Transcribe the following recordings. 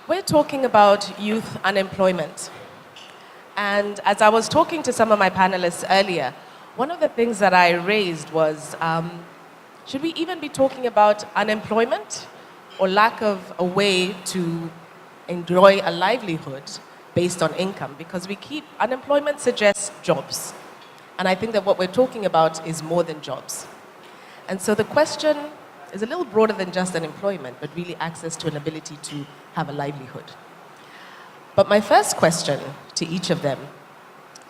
We're talking about youth unemployment. And as I was talking to some of my panelists earlier, one of the things that I raised was, should we even be talking about unemployment or lack of a way to enjoy a livelihood based on income? Because unemployment suggests jobs. And I think that what we're talking about is more than jobs. And so the question is a little broader than just unemployment, but really access to an ability to have a livelihood. But my first question to each of them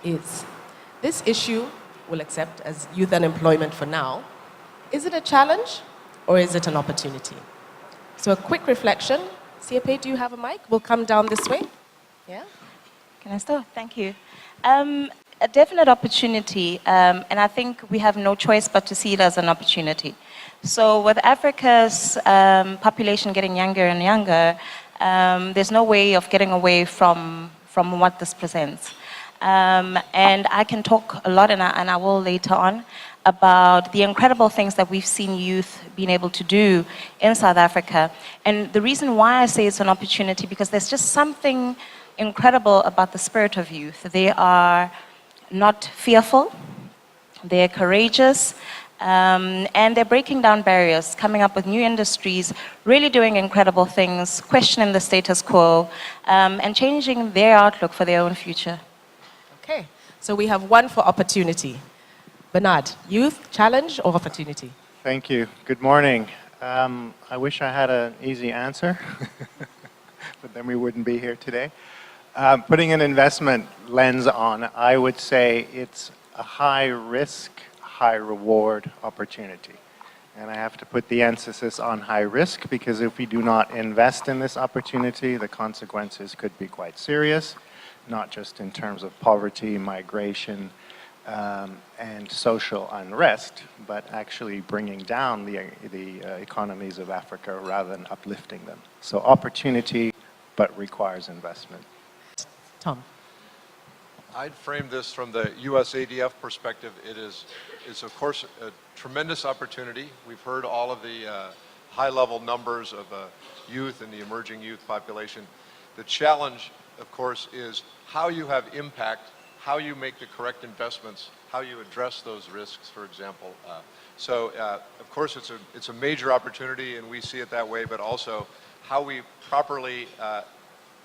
is, this issue we'll accept as youth unemployment for now, is it a challenge or is it an opportunity? So a quick reflection. Seapei, do you have a mic? We'll come down this way. Yeah? Can I start? Thank you. A definite opportunity, and I think we have no choice but to see it as an opportunity. So with Africa's population getting younger and younger, there's no way of getting away from what this presents. And I can talk a lot, and I will later on, about the incredible things that we've seen youth being able to do in South Africa. And the reason why I say it's an opportunity, because there's just something incredible about the spirit of youth. They are not fearful, they're courageous, and they're breaking down barriers, coming up with new industries, really doing incredible things, questioning the status quo, and changing their outlook for their own future. Okay, so we have one for opportunity. Bernard, youth, challenge or opportunity? Thank you. Good morning. I wish I had an easy answer, but then we wouldn't be here today. Putting an investment lens on, I would say it's a high risk, high reward opportunity. And I have to put the emphasis on high risk, because if we do not invest in this opportunity, the consequences could be quite serious, not just in terms of poverty, migration, and social unrest, but actually bringing down the economies of Africa rather than uplifting them. So opportunity, but requires investment. Tom. I'd frame this from the US ADF perspective. It's of course a tremendous opportunity. We've heard all of the high-level numbers of youth and the emerging youth population. The challenge, of course, is how you have impact, how you make the correct investments, how you address those risks, for example. Of course, it's a major opportunity, and we see it that way, but also how we properly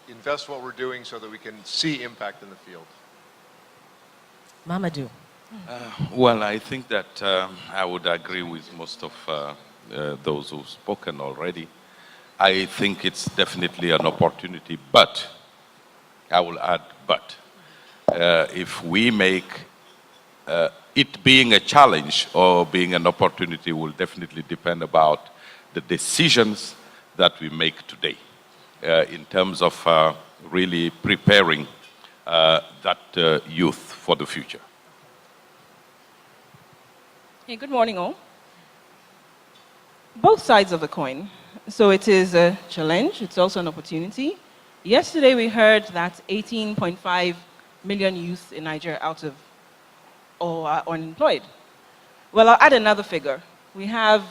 invest what we're doing so that we can see impact in the field. Mamadou. Well, I think that I would agree with most of those who've spoken already. I think it's definitely an opportunity, but, I will add but, if we make it being a challenge or being an opportunity will definitely depend about the decisions that we make today in terms of really preparing that youth for the future. Hey, good morning all. Both sides of the coin. So it is a challenge, it's also an opportunity. Yesterday we heard that 18.5 million youth in Nigeria are unemployed. Well, I'll add another figure. We have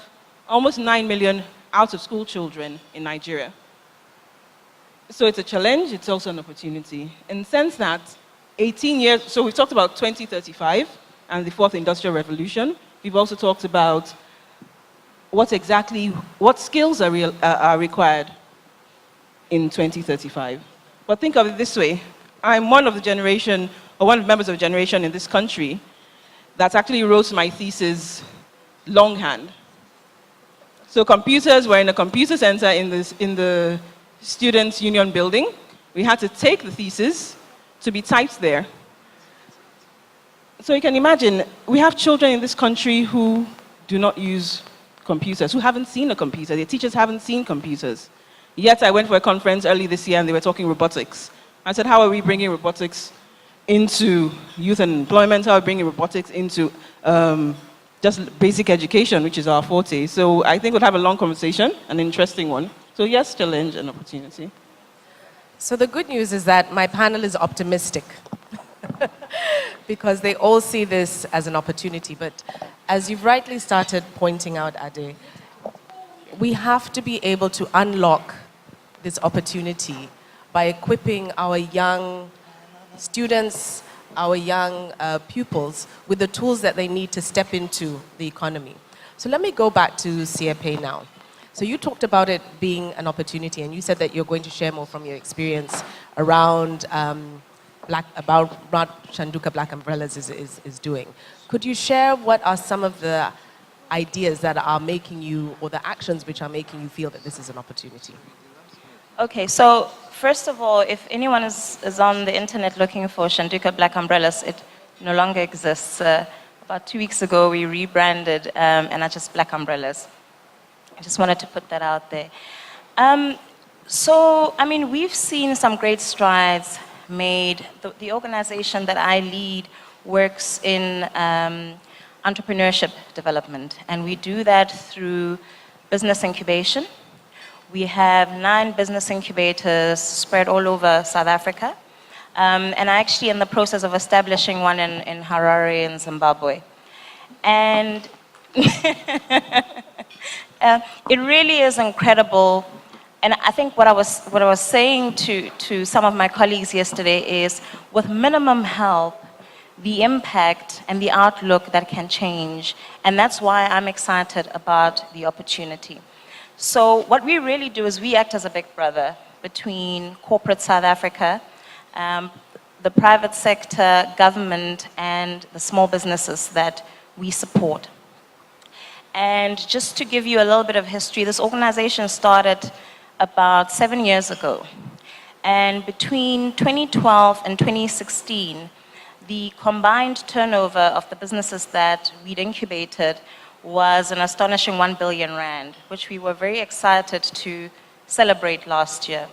almost 9 million out-of-school children in Nigeria. So it's a challenge, it's also an opportunity. In the sense that 18 years, so we've talked about 2035 and the fourth industrial revolution. We've also talked about what skills are required in 2035. But think of it this way. I'm one of the generation, or one of the members of a generation in this country that actually wrote my thesis longhand. So computers were in a computer center in the Students' Union building. We had to take the thesis to be typed there. So you can imagine, we have children in this country who do not use computers, who haven't seen a computer. Their teachers haven't seen computers. Yet I went for a conference early this year and they were talking robotics. I said, how are we bringing robotics into youth and employment? How are we bringing robotics into just basic education, which is our forte? So I think we'll have a long conversation, an interesting one. So yes, challenge and opportunity. So the good news is that my panel is optimistic because they all see this as an opportunity. But as you've rightly started pointing out, Ade, we have to be able to unlock this opportunity by equipping our young students, our young pupils with the tools that they need to step into the economy. So let me go back to Seapei now. So you talked about it being an opportunity, and you said that you're going to share more from your experience around what Shanduka Black Umbrellas is doing. Could you share what are some of the ideas that are making you, or the actions which are making you feel that this is an opportunity? Okay, so first of all, if anyone is on the internet looking for Shanduka Black Umbrellas, it no longer exists. About 2 weeks ago, we rebranded and are just Black Umbrellas. I just wanted to put that out there. So, I mean, we've seen some great strides made. The organization that I lead works in entrepreneurship development, and we do that through business incubation. We have 9 business incubators spread all over South Africa, and I'm actually in the process of establishing one in Harare in Zimbabwe. And it really is incredible. And I think what I was saying to some of my colleagues yesterday is, with minimum help, the impact and the outlook that can change. And that's why I'm excited about the opportunity. So what we really do is we act as a big brother between corporate South Africa, the private sector, government, and the small businesses that we support. And just to give you a little bit of history, this organization started about 7 years ago. And between 2012 and 2016, the combined turnover of the businesses that we'd incubated was an astonishing 1 billion rand, which we were very excited to celebrate last year.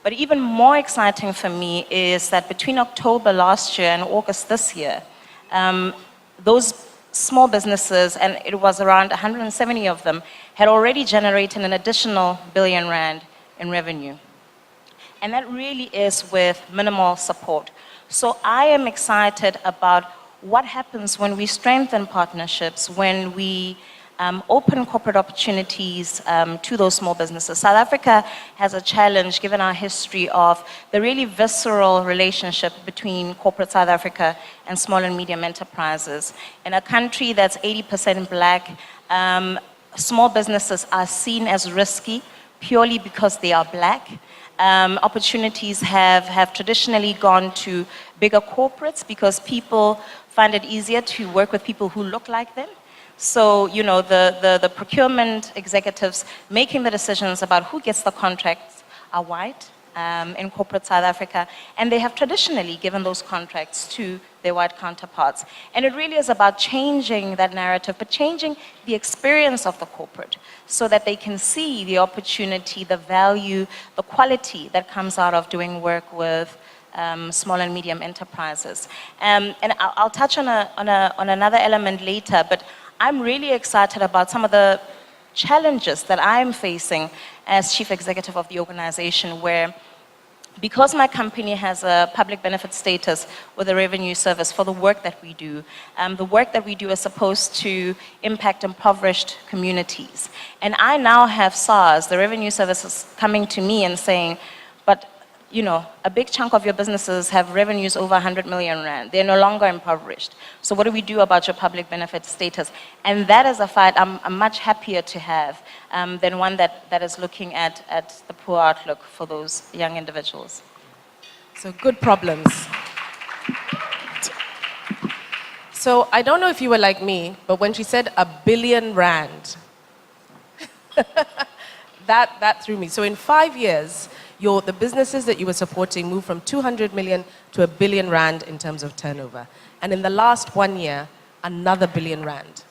But even more exciting for me is that between October last year and August this year, those small businesses, and it was around 170 of them, had already generated an additional 1 billion rand in revenue. And that really is with minimal support. So I am excited about what happens when we strengthen partnerships, when we open corporate opportunities to those small businesses. South Africa has a challenge, given our history, of the really visceral relationship between corporate South Africa and small and medium enterprises. In a country that's 80% black, small businesses are seen as risky purely because they are black. Opportunities have traditionally gone to bigger corporates because people find it easier to work with people who look like them. So, you know, the procurement executives making the decisions about who gets the contracts are white in corporate South Africa, and they have traditionally given those contracts to their white counterparts. And it really is about changing that narrative, but changing the experience of the corporate so that they can see the opportunity, the value, the quality that comes out of doing work with small and medium enterprises. And I'll touch on another element later, but I'm really excited about some of the challenges that I'm facing as chief executive of the organization, where because my company has a public benefit status with a revenue service for the work that we do, the work that we do is supposed to impact impoverished communities. And I now have SARS, the revenue services, coming to me and saying, but you know, a big chunk of your businesses have revenues over 100 million rand. They're no longer impoverished. So what do we do about your public benefit status? And that is a fight I'm much happier to have than one that is looking at the poor outlook for those young individuals. So good problems. So I don't know if you were like me, but when she said 1 billion rand, that threw me. So in 5 years, the businesses that you were supporting moved from 200 million to 1 billion rand in terms of turnover. And in the last 1 year, another 1 billion rand.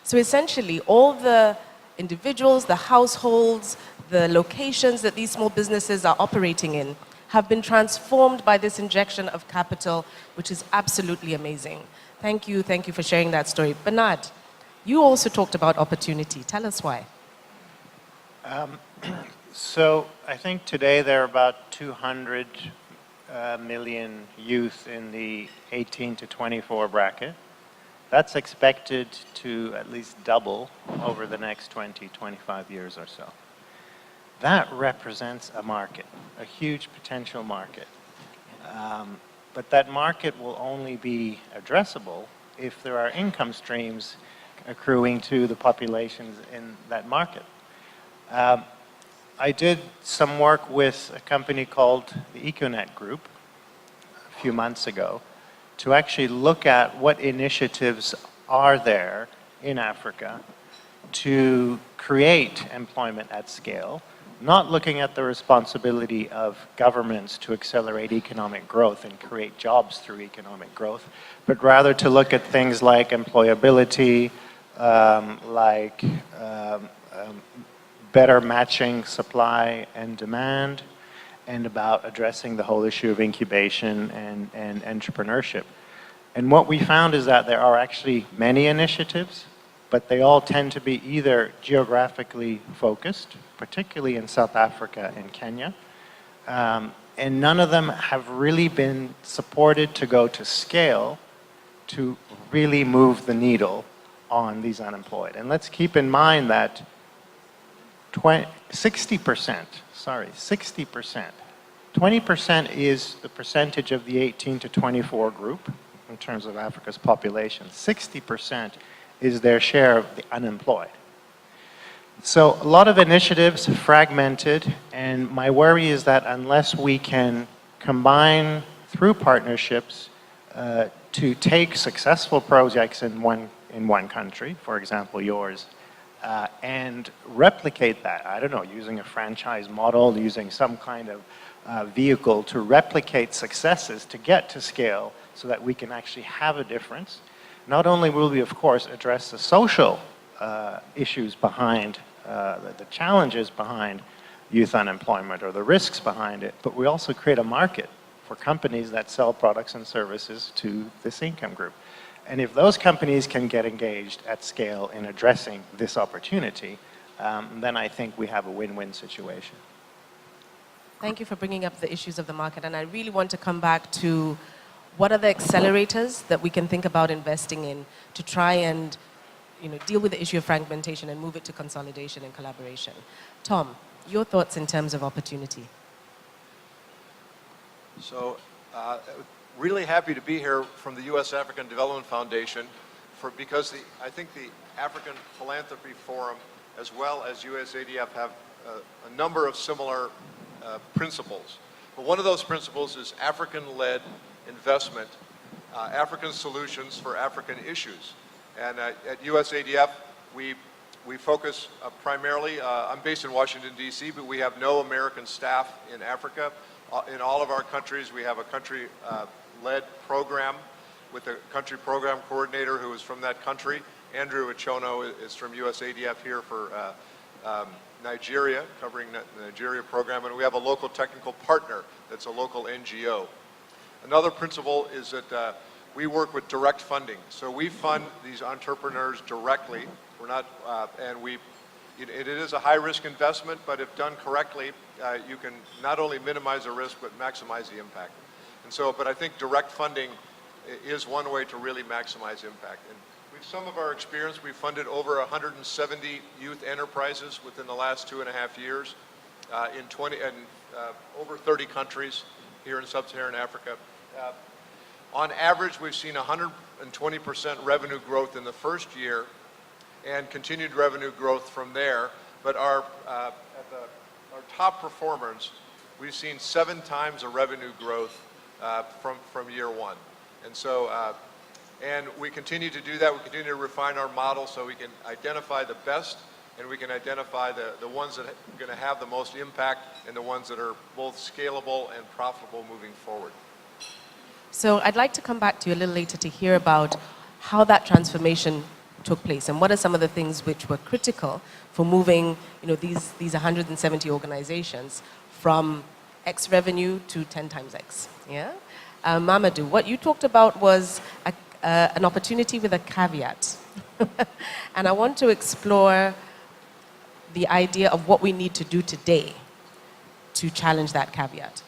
So essentially, all the individuals, the households, the locations that these small businesses are operating in have been transformed by this injection of capital, which is absolutely amazing. Thank you for sharing that story. Bernard, you also talked about opportunity. Tell us why. So I think today there are about 200 million youth in the 18 to 24 bracket. That's expected to at least double over the next 20, 25 years or so. that represents a market, a huge potential market. But that market will only be addressable if there are income streams accruing to the populations in that market. I did some work with a company called the Econet Group a few months ago to actually look at what initiatives are there in Africa to create employment at scale, not looking at the responsibility of governments to accelerate economic growth and create jobs through economic growth, but rather to look at things like employability, better matching supply and demand, and about addressing the whole issue of incubation and entrepreneurship. And what we found is that there are actually many initiatives, but they all tend to be either geographically focused, particularly in South Africa and Kenya, and none of them have really been supported to go to scale to really move the needle on these unemployed. And let's keep in mind that 60%, 20% is the percentage of the 18 to 24 group in terms of Africa's population. 60% is their share of the unemployed. So a lot of initiatives, fragmented, and my worry is that unless we can combine through partnerships to take successful projects in one country, for example yours, and replicate that, I don't know, using a franchise model, using some kind of vehicle to replicate successes to get to scale so that we can actually have a difference. Not only will we, of course, address the social issues behind, the challenges behind youth unemployment or the risks behind it, but we also create a market for companies that sell products and services to this income group. And if those companies can get engaged at scale in addressing this opportunity, then I think we have a win-win situation. Thank you for bringing up the issues of the market. And I really want to come back to what are the accelerators that we can think about investing in to try and deal with the issue of fragmentation and move it to consolidation and collaboration. Tom, your thoughts in terms of opportunity? So, really happy to be here from the U.S. African Development Foundation because I think the African Philanthropy Forum as well as USADF have a number of similar principles. But one of those principles is African-led investment, African solutions for African issues. And at USADF, we focus primarily, I'm based in Washington, D.C., but we have no American staff in Africa. In all of our countries, we have a country-led program with a country program coordinator who is from that country. Andrew Achono is from USADF here for Nigeria, covering the Nigeria program, and we have a local technical partner that's a local NGO. Another principle is that we work with direct funding. So we fund these entrepreneurs directly. We're not, it is a high-risk investment, but if done correctly, you can not only minimize the risk, but maximize the impact. And so, but I think direct funding is one way to really maximize impact. And with some of our experience, we've funded over 170 youth enterprises within the last 2.5 years in over 30 countries here in sub-Saharan Africa. On average, we've seen 120% revenue growth in the first year and continued revenue growth from there. But our top performers, we've seen 7 times the revenue growth from year one. And so, and we continue to do that. We continue to refine our model so we can identify the best and we can identify the ones that are going to have the most impact and the ones that are both scalable and profitable moving forward. So I'd like to come back to you a little later to hear about how that transformation took place and what are some of the things which were critical for moving these 170 organizations from X revenue to 10 times X. Yeah? Mamadou, what you talked about was an opportunity with a caveat. And I want to explore the idea of what we need to do today to challenge that caveat.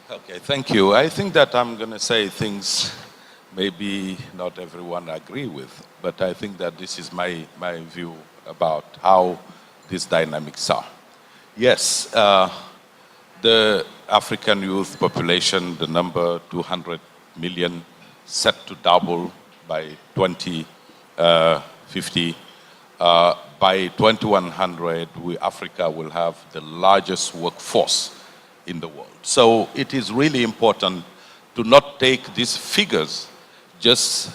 Okay, thank you. I think that I'm going to say things maybe not everyone agree with, but I think that this is my view about how these dynamics are. Yes, the African youth population, the number 200 million, set to double by 2050. By 2100, Africa will have the largest workforce in the world. So it is really important to not take these figures just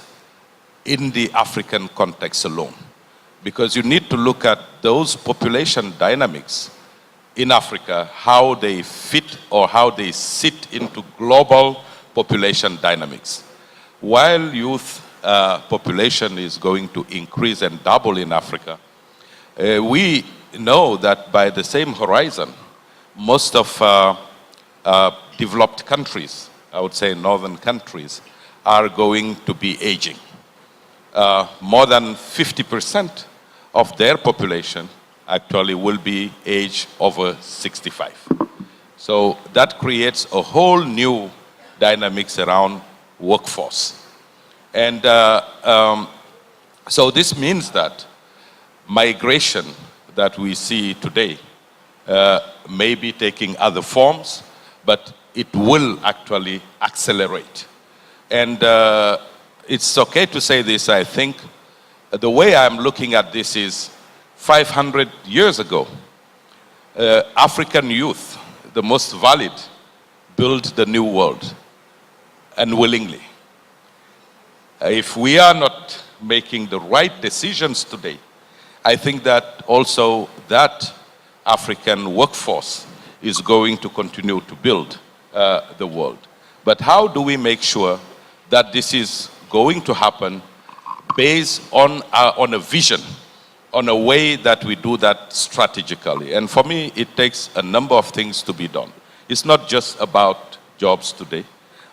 in the African context alone, because you need to look at those population dynamics in Africa, how they fit or how they sit into global population dynamics. While youth population is going to increase and double in Africa, we know that by the same horizon, most of developed countries, I would say northern countries, are going to be aging. More than 50% of their population actually will be age over 65. So that creates a whole new dynamics around workforce. And so this means that migration that we see today may be taking other forms, but it will actually accelerate. And it's okay to say this, I think. The way I'm looking at this is 500 years ago, African youth, the most valid, built the new world, unwillingly. If we are not making the right decisions today, I think that also that African workforce is going to continue to build the world. But how do we make sure that this is going to happen based on a vision, on a way that we do that strategically? And for me, it takes a number of things to be done. It's not just about jobs today,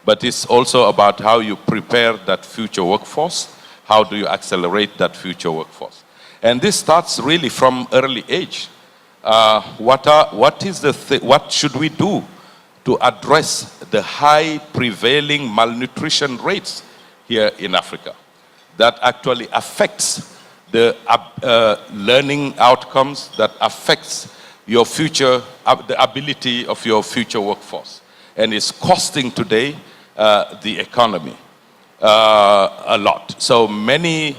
but it's also about how you prepare that future workforce. How do you accelerate that future workforce? And this starts really from early age. What should we do to address the high prevailing malnutrition rates here in Africa that actually affects the learning outcomes, that affects your future, the ability of your future workforce, and is costing today the economy a lot. So many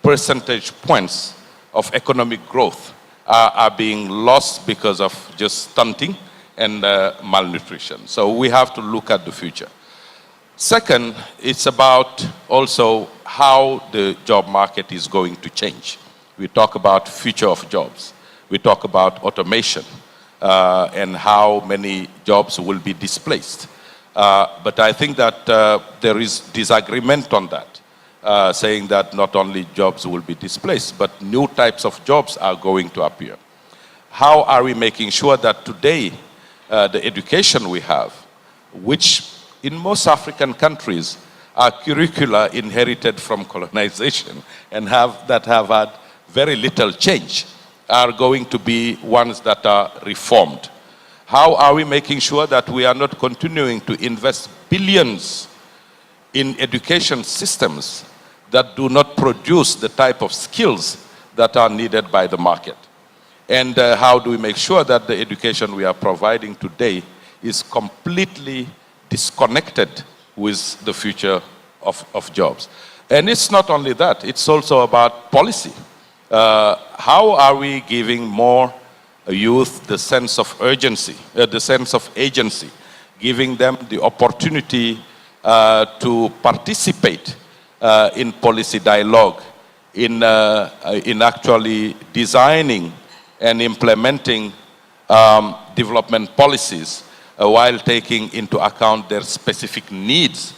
percentage points of economic growth are being lost because of just stunting and malnutrition. So we have to look at the future. Second, it's about also how the job market is going to change. We talk about future of jobs. We talk about automation and how many jobs will be displaced. But I think that there is disagreement on that, saying that not only jobs will be displaced, but new types of jobs are going to appear. How are we making sure that today the education we have, which in most African countries are curricula inherited from colonization and have had very little change, are going to be ones that are reformed? How are we making sure that we are not continuing to invest billions in education systems that do not produce the type of skills that are needed by the market? And how do we make sure that the education we are providing today is completely disconnected with the future of jobs? And it's not only that, it's also about policy. How are we giving more youth the sense of urgency, the sense of agency, giving them the opportunity to participate in policy dialogue, in actually designing and implementing development policies while taking into account their specific needs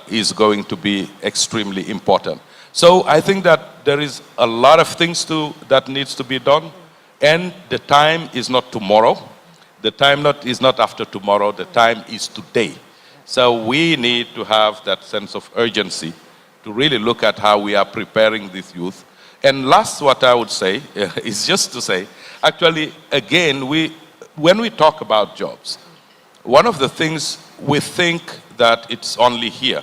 is going to be extremely important. So I think that there is a lot of things that needs to be done, and the time is not tomorrow. The time is not after tomorrow. The time is today. So we need to have that sense of urgency to really look at how we are preparing this youth. And last, what I would say is just to say, actually, again, when we talk about jobs, one of the things we think that it's only here.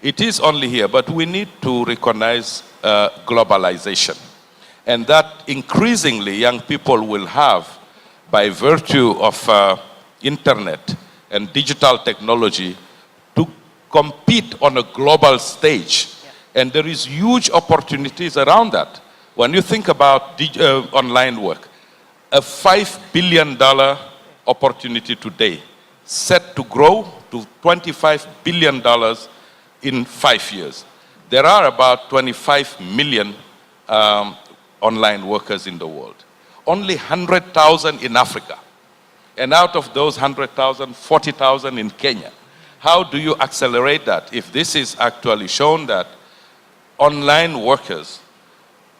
It is only here, but we need to recognize globalization. And that increasingly young people will have by virtue of internet and digital technology to compete on a global stage. And there is huge opportunities around that. When you think about online work, a $5 billion opportunity today, set to grow to $25 billion in 5 years. There are about 25 million online workers in the world. Only 100,000 in Africa. And out of those 100,000, 40,000 in Kenya. How do you accelerate that? If this is actually shown that online workers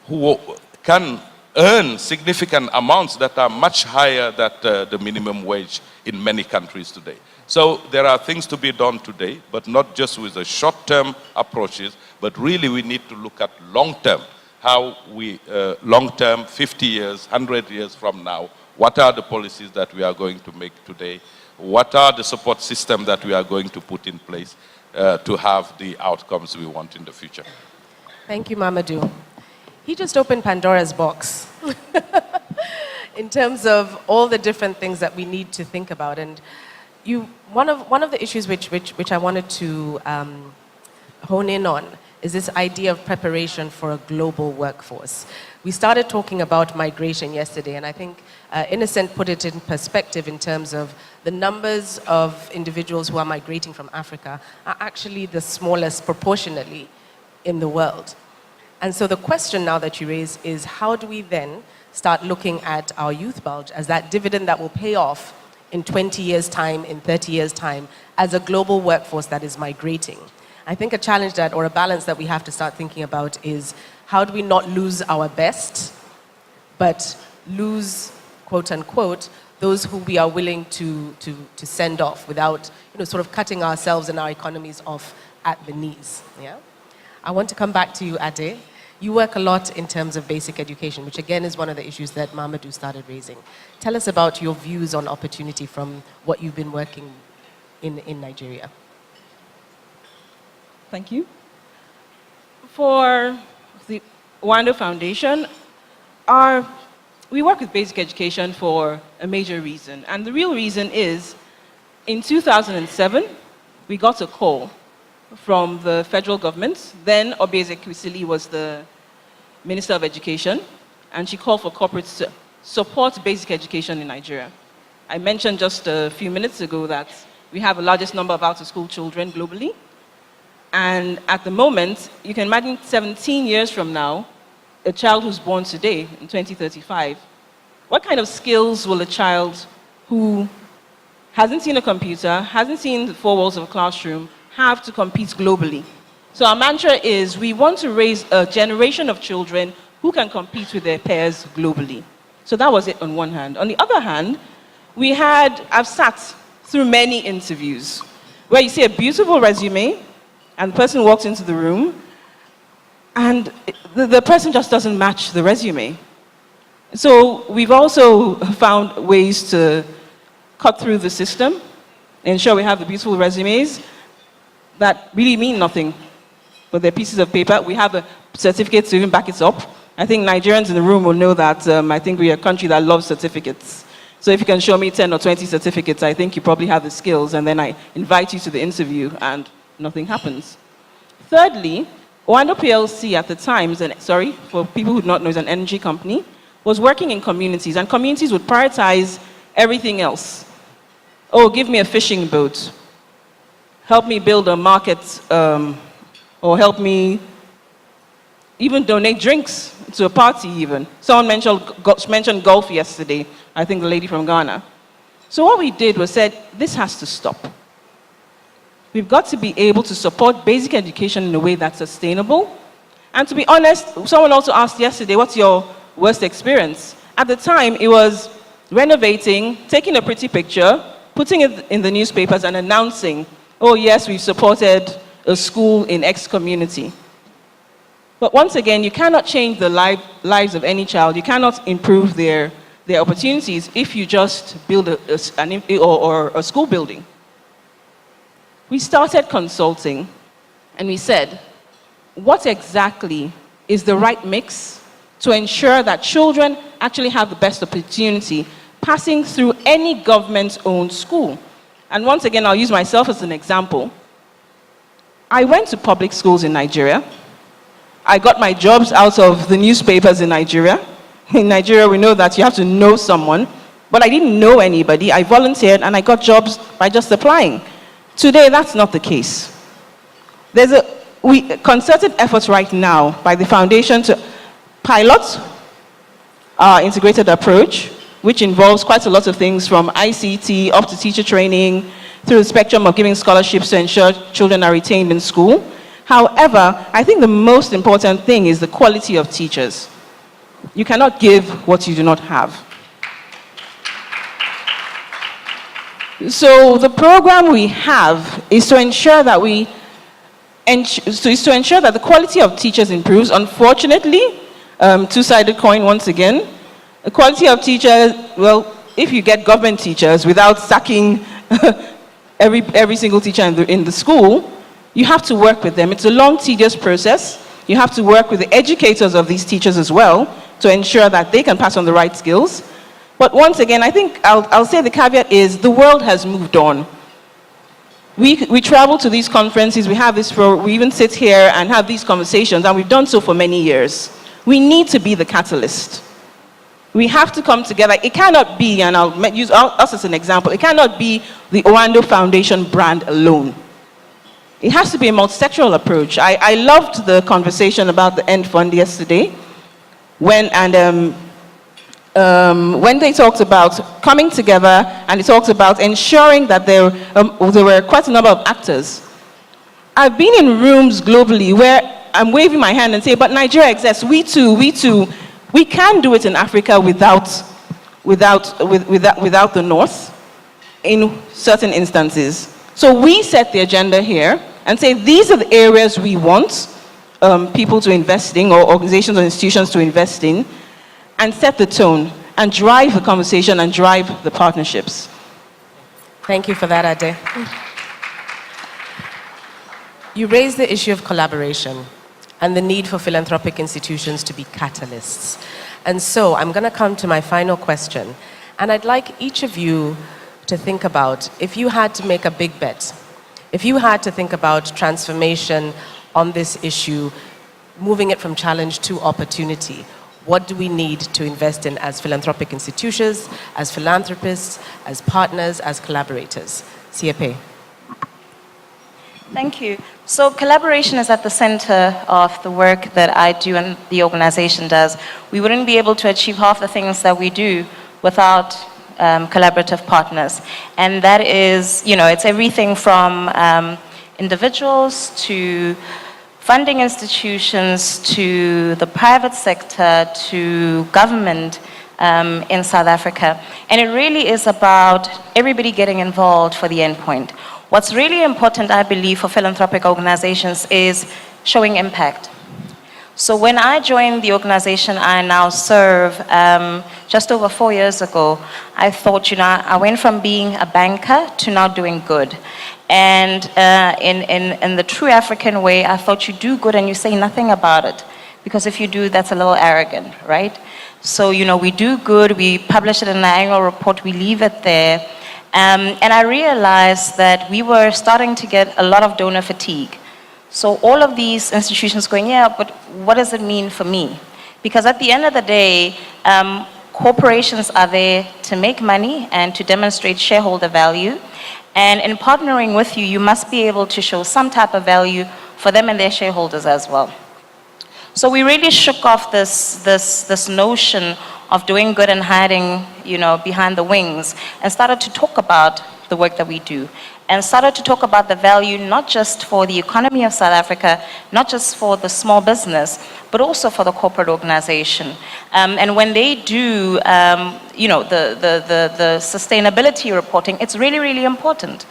who can earn significant amounts that are much higher than the minimum wage in many countries today. So there are things to be done today, but not just with the short-term approaches, but really we need to look at long-term. How we, long-term, 50 years, 100 years from now, what are the policies that we are going to make today? What are the support systems that we are going to put in place to have the outcomes we want in the future? Thank you, Mamadou. He just opened Pandora's box in terms of all the different things that we need to think about. And one of the issues which I wanted to hone in on is this idea of preparation for a global workforce. We started talking about migration yesterday, and I think Innocent put it in perspective in terms of the numbers of individuals who are migrating from Africa are actually the smallest proportionally in the world. And so the question now that you raise is, how do we then start looking at our youth bulge as that dividend that will pay off in 20 years' time, in 30 years' time, as a global workforce that is migrating? I think a challenge that, or a balance that we have to start thinking about is, how do we not lose our best, but lose, quote unquote, those who we are willing to send off without, sort of cutting ourselves and our economies off at the knees, yeah? I want to come back to you, Ade. You work a lot in terms of basic education, which again is one of the issues that Mamadou started raising. Tell us about your views on opportunity from what you've been working in Nigeria. Thank you. For the Oando Foundation, we work with basic education for a major reason. And the real reason is, in 2007, we got a call from the federal government. Then Obieze Kwesili was the Minister of Education, and she called for corporates to support basic education in Nigeria. I mentioned just a few minutes ago that we have the largest number of out-of-school children globally. And at the moment, you can imagine 17 years from now, a child who's born today, in 2035, what kind of skills will a child who hasn't seen a computer, hasn't seen the four walls of a classroom, have to compete globally? So our mantra is, we want to raise a generation of children who can compete with their peers globally. So that was it on one hand. On the other hand, I've sat through many interviews where you see a beautiful resume and the person walks into the room and the person just doesn't match the resume. So we've also found ways to cut through the system, ensure we have the beautiful resumes that really mean nothing, but they're pieces of paper. We have a certificate to even back it up. I think Nigerians in the room will know that I think we're a country that loves certificates. So if you can show me 10 or 20 certificates, I think you probably have the skills, and then I invite you to the interview and nothing happens. Thirdly, Oando PLC at the time, for people who do not know, is an energy company, was working in communities, and communities would prioritize everything else. Oh, give me a fishing boat. Help me build a market, or help me even donate drinks to a party even. Someone mentioned golf yesterday, I think the lady from Ghana. So what we did was said, this has to stop. We've got to be able to support basic education in a way that's sustainable. And to be honest, someone also asked yesterday, what's your worst experience? At the time, it was renovating, taking a pretty picture, putting it in the newspapers and announcing, oh yes, we've supported a school in X community. But once again, you cannot change the lives of any child. You cannot improve their opportunities if you just build a school building. We started consulting, and we said, what exactly is the right mix to ensure that children actually have the best opportunity passing through any government-owned school. And once again, I'll use myself as an example. I went to public schools in Nigeria. I got my jobs out of the newspapers in Nigeria. In Nigeria, we know that you have to know someone, but I didn't know anybody. I volunteered and I got jobs by just applying. Today, that's not the case. There's a concerted effort right now by the foundation to pilot our integrated approach, which involves quite a lot of things from ICT up to teacher training, through the spectrum of giving scholarships to ensure children are retained in school. However, I think the most important thing is the quality of teachers. You cannot give what you do not have. So the program we have is to ensure that the quality of teachers improves. Unfortunately, two-sided coin once again. The quality of teachers, well, if you get government teachers without sacking every single teacher in the school, you have to work with them. It's a long, tedious process. You have to work with the educators of these teachers as well to ensure that they can pass on the right skills. But once again, I think I'll say the caveat is the world has moved on. We travel to these conferences, we even sit here and have these conversations, and we've done so for many years. We need to be the catalyst. We have to come together. It cannot be, and I'll use us as an example, it cannot be the Oando Foundation brand alone. It has to be a multi-sectoral approach. I loved the conversation about the End Fund yesterday, when they talked about coming together, and they talked about ensuring that there were quite a number of actors. I've been in rooms globally where I'm waving my hand and say, but Nigeria exists, we too. We can do it in Africa without the North in certain instances. So we set the agenda here and say these are the areas we want people to invest in, or organizations or institutions to invest in, and set the tone and drive the conversation and drive the partnerships. Thank you for that, Ade. You raised the issue of collaboration and the need for philanthropic institutions to be catalysts. And so I'm going to come to my final question. And I'd like each of you to think about, if you had to make a big bet, if you had to think about transformation on this issue, moving it from challenge to opportunity, what do we need to invest in as philanthropic institutions, as philanthropists, as partners, as collaborators? Seapei. Thank you. So collaboration is at the center of the work that I do and the organization does. We wouldn't be able to achieve half the things that we do without collaborative partners. And that is, it's everything from individuals to funding institutions to the private sector to government in South Africa. And it really is about everybody getting involved for the end point. What's really important, I believe, for philanthropic organizations is showing impact. So when I joined the organization I now serve, just over 4 years ago, I thought, I went from being a banker to now doing good. And in the true African way, I thought you do good and you say nothing about it. Because if you do, that's a little arrogant, right? So, we do good, we publish it in an annual report, we leave it there. And I realized that we were starting to get a lot of donor fatigue. So all of these institutions going, yeah, but what does it mean for me? Because at the end of the day, corporations are there to make money and to demonstrate shareholder value. And in partnering with you, you must be able to show some type of value for them and their shareholders as well. So we really shook off this notion of doing good and hiding, behind the wings, and started to talk about the work that we do, and started to talk about the value not just for the economy of South Africa, not just for the small business, but also for the corporate organization. And when they do, the sustainability reporting, it's really, really important.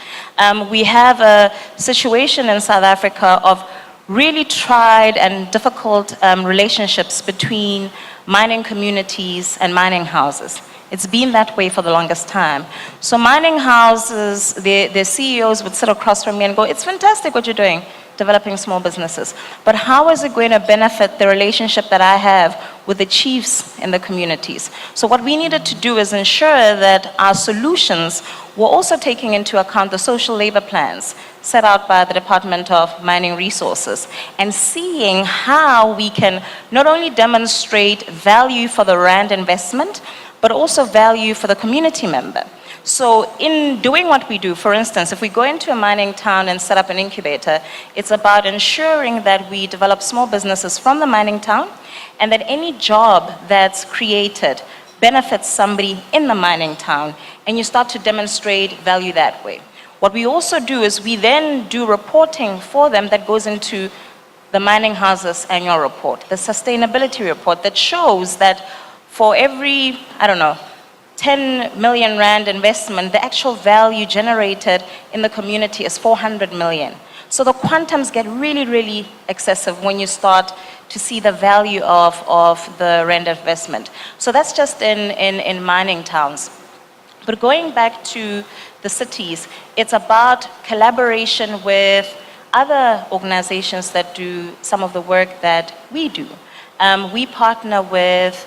We have a situation in South Africa of really tried and difficult relationships between mining communities and mining houses. It's been that way for the longest time. So mining houses, their CEOs would sit across from me and go, it's fantastic what you're doing. developing small businesses, but how is it going to benefit the relationship that I have with the chiefs in the communities? So what we needed to do is ensure that our solutions were also taking into account the social labor plans set out by the Department of Mining Resources, and seeing how we can not only demonstrate value for the rand investment, but also value for the community member. So in doing what we do, for instance, if we go into a mining town and set up an incubator, it's about ensuring that we develop small businesses from the mining town, and that any job that's created benefits somebody in the mining town, and you start to demonstrate value that way. What we also do is we then do reporting for them that goes into the Mining House's annual report, the sustainability report that shows that for every, 10 million rand investment, the actual value generated in the community is 400 million. So the quantums get really, really excessive when you start to see the value of the rand investment. So that's just in mining towns. But going back to the cities, it's about collaboration with other organizations that do some of the work that we do. We partner with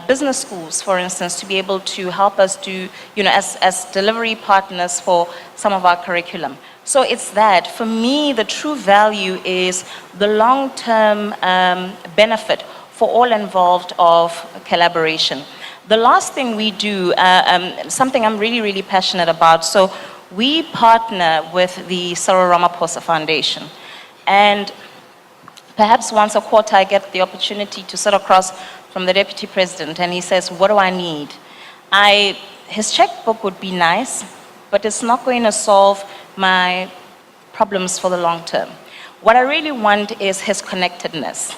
business schools, for instance, to be able to help us do, as delivery partners for some of our curriculum. So it's that. For me, the true value is the long-term benefit for all involved of collaboration. The last thing we do, something I'm really, really passionate about, so we partner with the Cyril Ramaphosa Foundation. And perhaps once a quarter I get the opportunity to sit across from the Deputy President, and he says, what do I need? His checkbook would be nice, but it's not going to solve my problems for the long term. What I really want is his connectedness.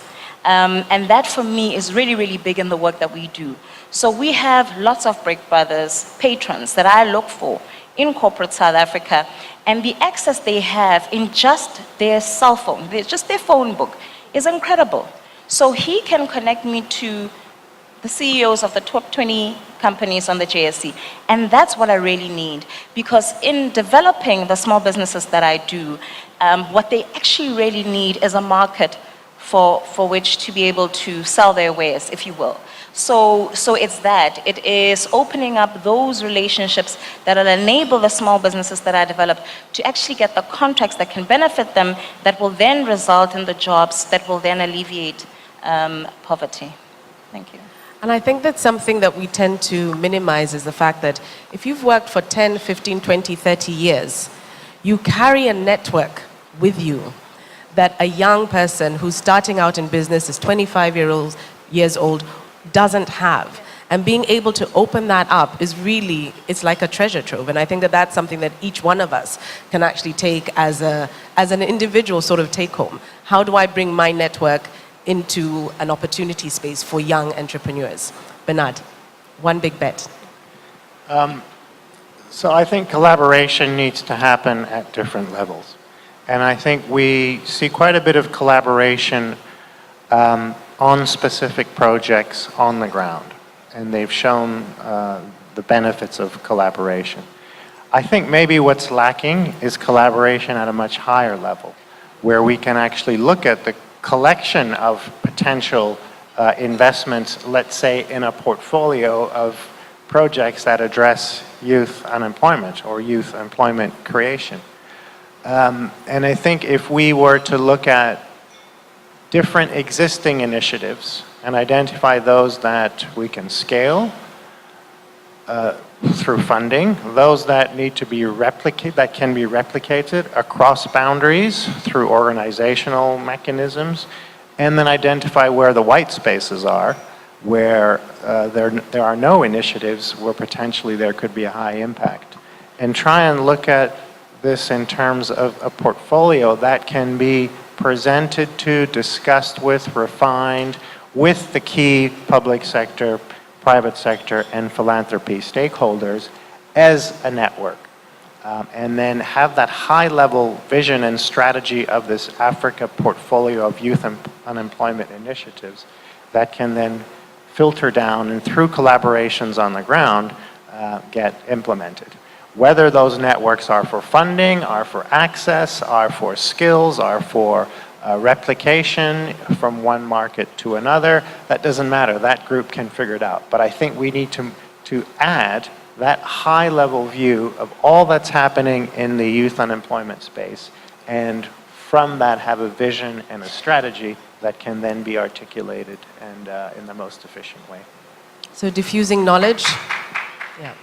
And that for me is really, really big in the work that we do. So we have lots of Break Brothers patrons that I look for in corporate South Africa, and the access they have in just their cell phone, just their phone book, is incredible. So he can connect me to the CEOs of the top 20 companies on the JSE. And that's what I really need. Because in developing the small businesses that I do, what they actually really need is a market for which to be able to sell their wares, if you will. So it's that. It is opening up those relationships that will enable the small businesses that I develop to actually get the contracts that can benefit them, that will then result in the jobs that will then alleviate poverty. Thank you. And I think that's something that we tend to minimize, is the fact that if you've worked for 10, 15, 20, 30 years, you carry a network with you that a young person who's starting out in business, is 25 years old, doesn't have. And being able to open that up is really, it's like a treasure trove. And I think that that's something that each one of us can actually take as an individual sort of take home. How do I bring my network into an opportunity space for young entrepreneurs? Bernard, one big bet. So I think collaboration needs to happen at different levels. And I think we see quite a bit of collaboration on specific projects on the ground. And they've shown the benefits of collaboration. I think maybe what's lacking is collaboration at a much higher level, where we can actually look at the collection of potential investments, let's say in a portfolio of projects that address youth unemployment or youth employment creation. And I think if we were to look at different existing initiatives and identify those that we can scale through funding, those that need to be replicated, that can be replicated across boundaries through organizational mechanisms, and then identify where the white spaces are, where there are no initiatives where potentially there could be a high impact. And try and look at this in terms of a portfolio that can be presented to, discussed with, refined with the key public sector, private sector, and philanthropy stakeholders as a network. And then have that high-level vision and strategy of this Africa portfolio of youth unemployment initiatives that can then filter down and through collaborations on the ground get implemented. Whether those networks are for funding, are for access, are for skills, are for replication from one market to another, that doesn't matter. That group can figure it out. But I think we need to add that high-level view of all that's happening in the youth unemployment space, and from that have a vision and a strategy that can then be articulated and in the most efficient way. So diffusing knowledge. Yeah.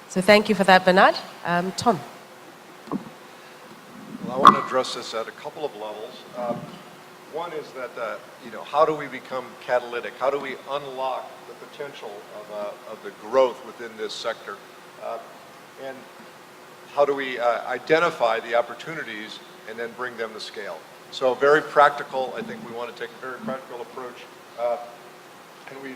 So thank you for that, Bernard. Tom. Well, I want to address this at a couple of levels. One is that, how do we become catalytic? How do we unlock the potential of the growth within this sector? And how do we identify the opportunities and then bring them to scale? So very practical. I think we want to take a very practical approach. And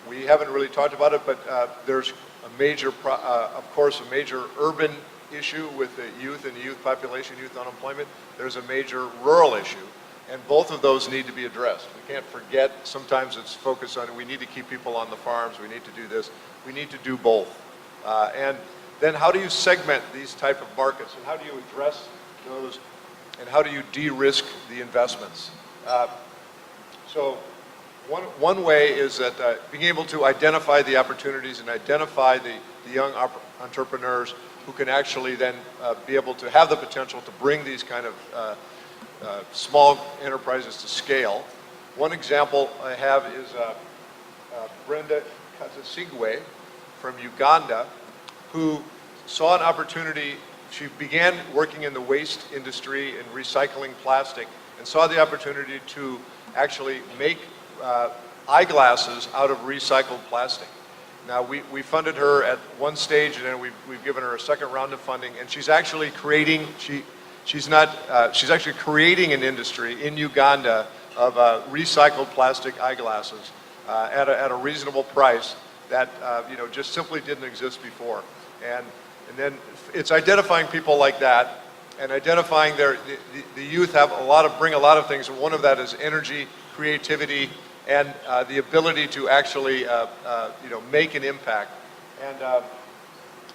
we haven't really talked about it, but there's a major, of course, a major urban issue with the youth and the youth population, youth unemployment. There's a major rural issue, and both of those need to be addressed. We can't forget, sometimes it's focused on, we need to keep people on the farms, we need to do this. We need to do both. And then how do you segment these type of markets, and how do you address those, and how do you de-risk the investments? So one way is that being able to identify the opportunities and identify the young entrepreneurs who can actually then be able to have the potential to bring these kind of small enterprises to scale. One example I have is Brenda Kazasigwe from Uganda, who saw an opportunity. She began working in the waste industry and recycling plastic, and saw the opportunity to actually make eyeglasses out of recycled plastic. Now, we funded her at one stage, and then we've given her a second round of funding, and she's actually creating, she's actually creating an industry in Uganda of recycled plastic eyeglasses at a reasonable price that just simply didn't exist before. And then it's identifying people like that, and identifying the youth bring a lot of things, and one of that is energy, creativity, and the ability to actually make an impact. And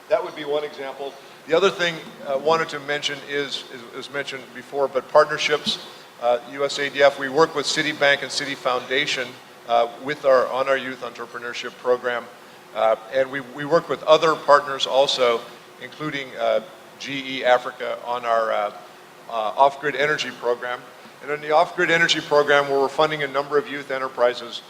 that would be one example. The other thing I wanted to mention is mentioned before, but partnerships. USADF, we work with Citibank and Citi Foundation on our youth entrepreneurship program. And we work with other partners also, including GE Africa on our off-grid energy program. And in the off-grid energy program, where we're funding a number of youth enterprises,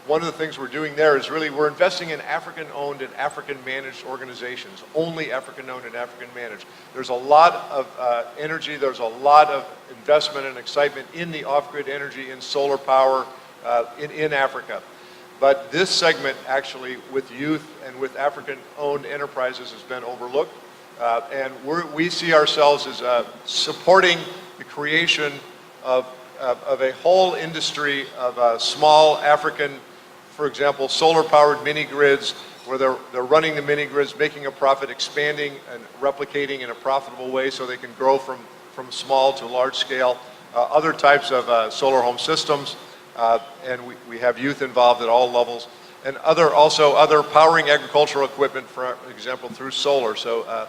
one of the things we're doing there is really we're investing in African-owned and African-managed organizations, only African-owned and African-managed. There's a lot of energy, there's a lot of investment and excitement in the off-grid energy, in solar power in Africa. But this segment actually with youth and with African-owned enterprises has been overlooked. And we see ourselves as supporting the creation of a whole industry of small African, for example, solar-powered mini-grids, where they're running the mini-grids, making a profit, expanding and replicating in a profitable way so they can grow from small to large scale. Other types of solar home systems, and we have youth involved at all levels, and also other powering agricultural equipment, for example, through solar. So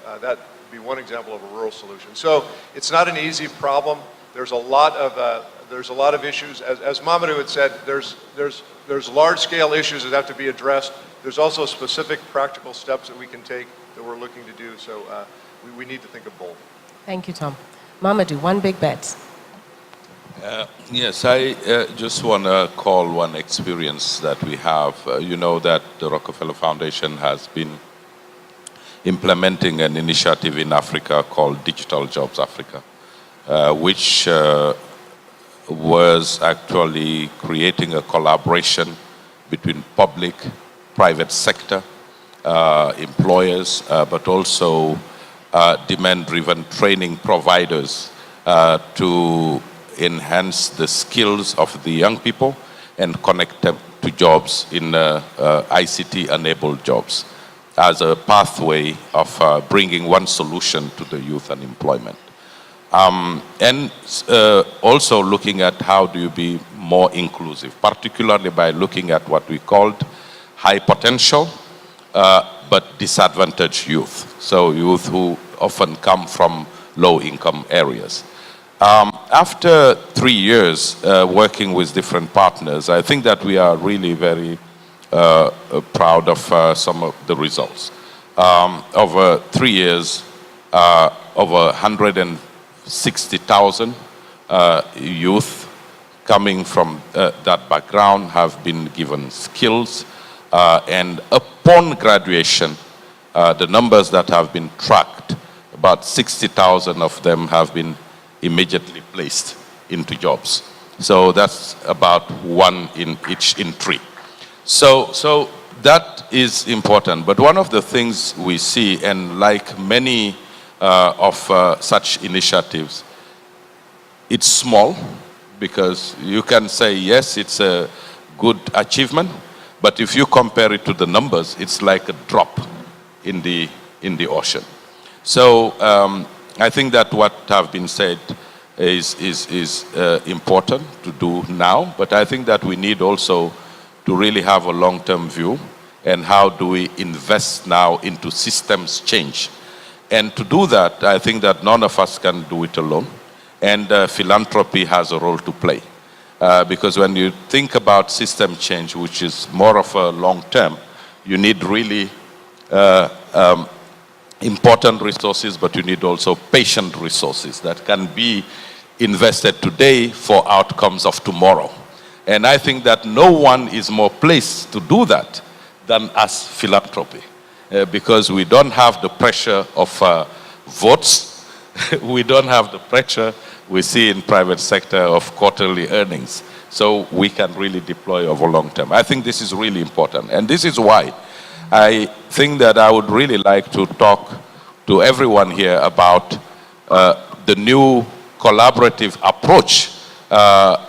that would be one example of a rural solution. So it's not an easy problem. There's a lot of issues. As Mamadou had said, there's large-scale issues that have to be addressed. There's also specific practical steps that we can take that we're looking to do. So we need to think of both. Thank you, Tom. Mamadou, one big bet. Yes, I just want to call one experience that we have. You know that the Rockefeller Foundation has been implementing an initiative in Africa called Digital Jobs Africa, which was actually creating a collaboration between public, private sector, employers, but also demand-driven training providers to enhance the skills of the young people and connect them to jobs in ICT-enabled jobs as a pathway of bringing one solution to the youth unemployment. And also looking at how do you be more inclusive, particularly by looking at what we called high potential, but disadvantaged youth. So youth who often come from low-income areas. After 3 years working with different partners, I think that we are really very proud of some of the results. Over 3 years, over 160,000 youth coming from that background have been given skills, and upon graduation, the numbers that have been tracked, about 60,000 of them have been immediately placed into jobs. So that's about 1 in 3. So that is important. But one of the things we see, and like many of such initiatives, it's small, because you can say, yes, it's a good achievement, but if you compare it to the numbers, it's like a drop in the ocean. So I think that what have been said is important to do now, but I think that we need also to really have a long-term view, and how do we invest now into systems change. And to do that, I think that none of us can do it alone, and philanthropy has a role to play. Because when you think about system change, which is more of a long-term, you need really important resources, but you need also patient resources that can be invested today for outcomes of tomorrow. And I think that no one is more placed to do that than us, philanthropy, because we don't have the pressure of votes. We don't have the pressure we see in private sector of quarterly earnings. So we can really deploy over long term. I think this is really important. And this is why I think that I would really like to talk to everyone here about the new collaborative approach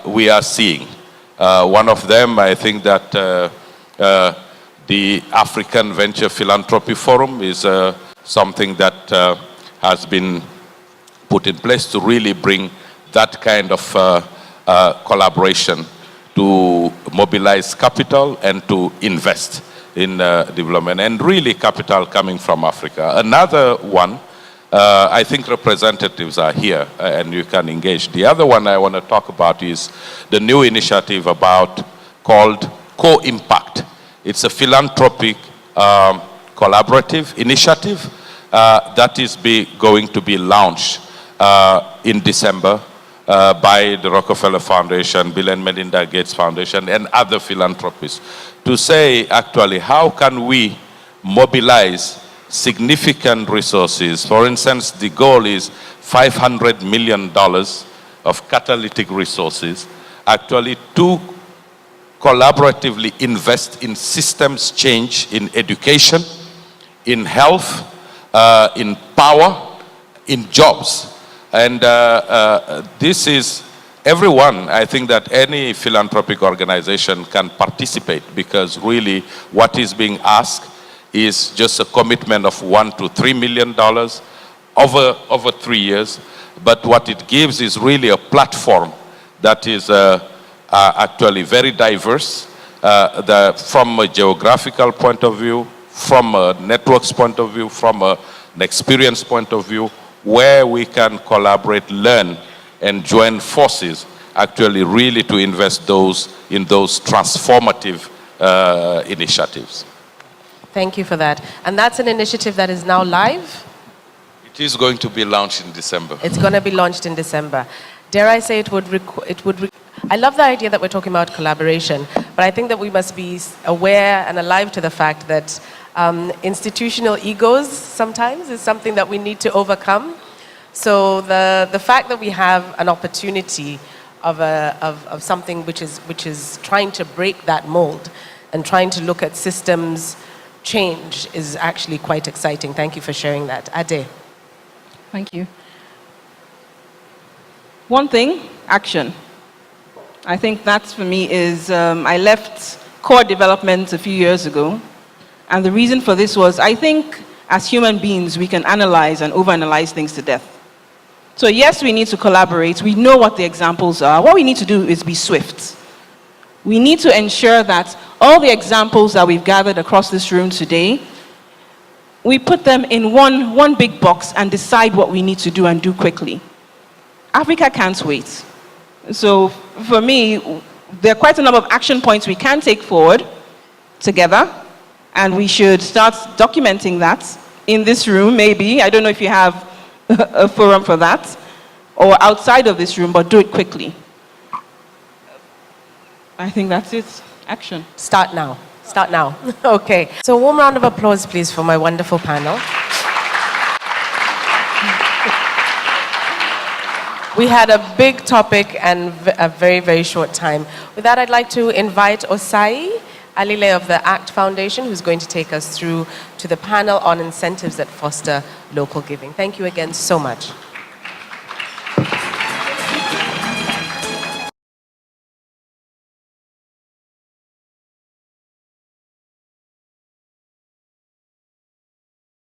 we are seeing. One of them, I think that the African Venture Philanthropy Forum is something that has been put in place to really bring that kind of collaboration to mobilize capital and to invest in development, and really capital coming from Africa. Another one, I think representatives are here and you can engage. The other one I want to talk about is the new initiative called Co-Impact. It's a philanthropic collaborative initiative that is going to be launched in December by the Rockefeller Foundation, Bill and Melinda Gates Foundation, and other philanthropists, to say actually how can we mobilize significant resources. For instance, the goal is $500 million of catalytic resources actually to collaboratively invest in systems change, in education, in health, in power, in jobs. And this is everyone. I think that any philanthropic organization can participate, because really what is being asked is just a commitment of $1 to $3 million over 3 years. But what it gives is really a platform that is actually very diverse from a geographical point of view, from a networks point of view, from an experience point of view, where we can collaborate, learn, and join forces, actually really to invest in those transformative initiatives. Thank you for that. And that's an initiative that is now live? It is going to be launched in December. It's going to be launched in December. Dare I say I love the idea that we're talking about collaboration, but I think that we must be aware and alive to the fact that institutional egos sometimes is something that we need to overcome. So the fact that we have an opportunity of something which is trying to break that mold and trying to look at systems change is actually quite exciting. Thank you for sharing that. Ade. Thank you. One thing, action. I think that for me is, I left core development a few years ago. And the reason for this was, I think as human beings, we can analyze and overanalyze things to death. So yes, we need to collaborate. We know what the examples are. What we need to do is be swift. We need to ensure that all the examples that we've gathered across this room today, we put them in one big box and decide what we need to do and do quickly. Africa can't wait. So for me, there are quite a number of action points we can take forward together, and we should start documenting that in this room, maybe. I don't know if you have a forum for that, or outside of this room, but do it quickly. I think that's it. Action. Start now. Start now. Okay. So a warm round of applause, please, for my wonderful panel. We had a big topic and a very, very short time. With that, I'd like to invite Osai Alile of the ACT Foundation, who's going to take us through to the panel on incentives that foster local giving. Thank you again so much.